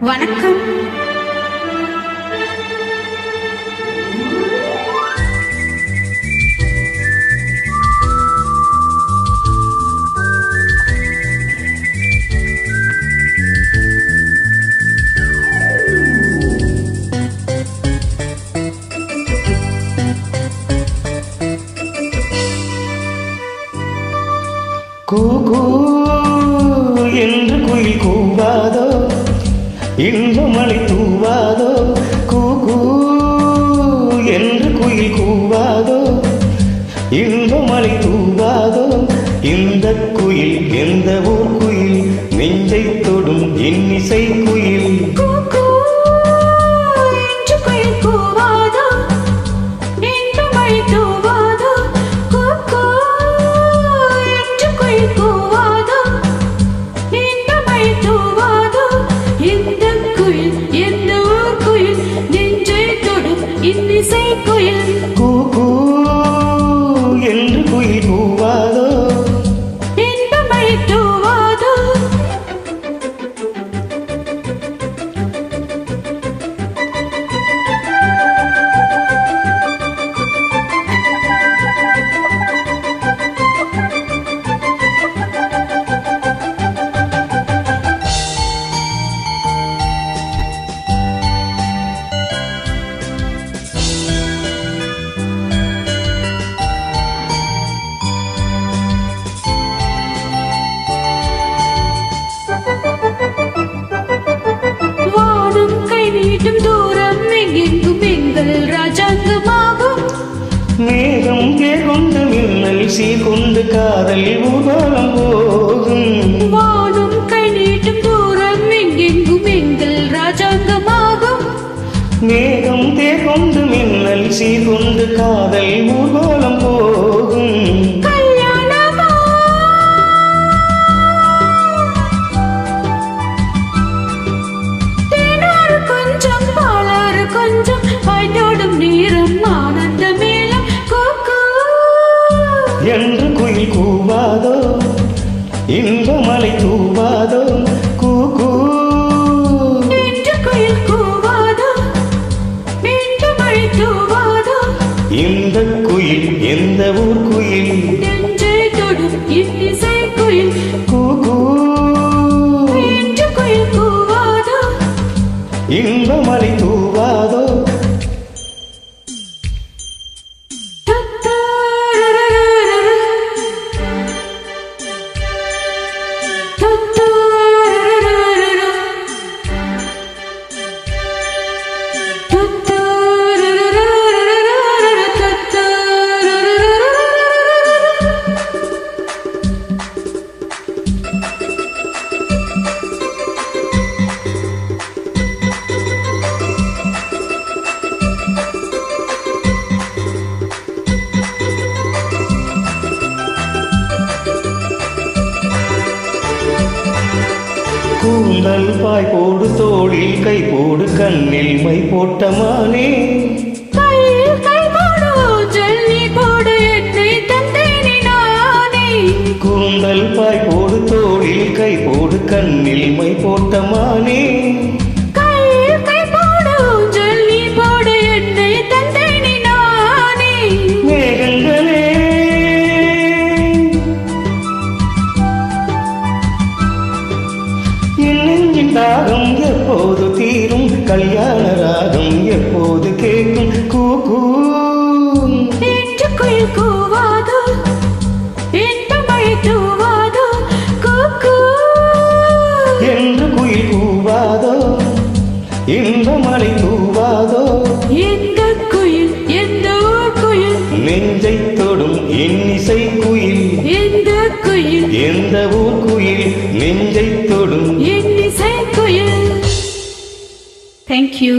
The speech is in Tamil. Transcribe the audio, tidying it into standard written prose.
வணக்கம். கூ என்று குயில் கூவாதோ, இன்பமழை தூவாதோ. கூ என்று குயில் கூவாதோ, இன்பமழை தூவாதோ. இந்த குயில் எந்த ஊர் குயில், நெஞ்சை தொடும் இன்னிசை குயில். கூ என்று குயில் கூவாதோ, இன்பமழை தூவாதோ. தூரம் எங்கெங்கும் எங்கள் ராஜாங்கமாகும். மேகம் தேர்கொண்டு மின்னல் சீர்கொண்டு காதல் ஊர்வலம் போகும். வானும் கை நீட்டும் தூரம் எங்கெங்கும் எங்கள் ராஜாங்கமாகும். மேகம் தேர்கொண்டு மின்னல் சீர்கொண்டு காதல் ஊர்வலம் போகும். என்று குயில் கூவாதோ, இன்பமழை தூவாதோ. கூ என்று குயில் கூவாதோ, இன்பமழை தூவாதோ. இந்த குயில் எந்த ஊர் குயில், நெஞ்சை தொடும் இன்னிசை குயில். கூ என்று குயில் கூவாதோ, இன்பமழை தூவாதோ. கூந்தல் பாய் போடு, தோளில் கை போடு, கண்ணில் மை போட்ட மானே. கூந்தல் பாய் போடு, தோளில் கை போடு, கண்ணில் மை போட்ட மானே. மேகங்களே நெஞ்சின் தாகம் எப்போது தீரும், கல்யாண ராகம் எப்போது கேட்கும். கூ என்று குயில் கூவாதோ, இன்பமழை தூவாதோ. கூ என்று குயில் கூவாதோ, இன்பமழை தூவாதோ. எந்த குயில் எந்த ஊர் குயில், நெஞ்சை தொடும் இன்னிசை குயில். எந்த குயில் எந்த ஊர் குயில், நெஞ்சை தொடும் இன்னிசை குயில். Thank you.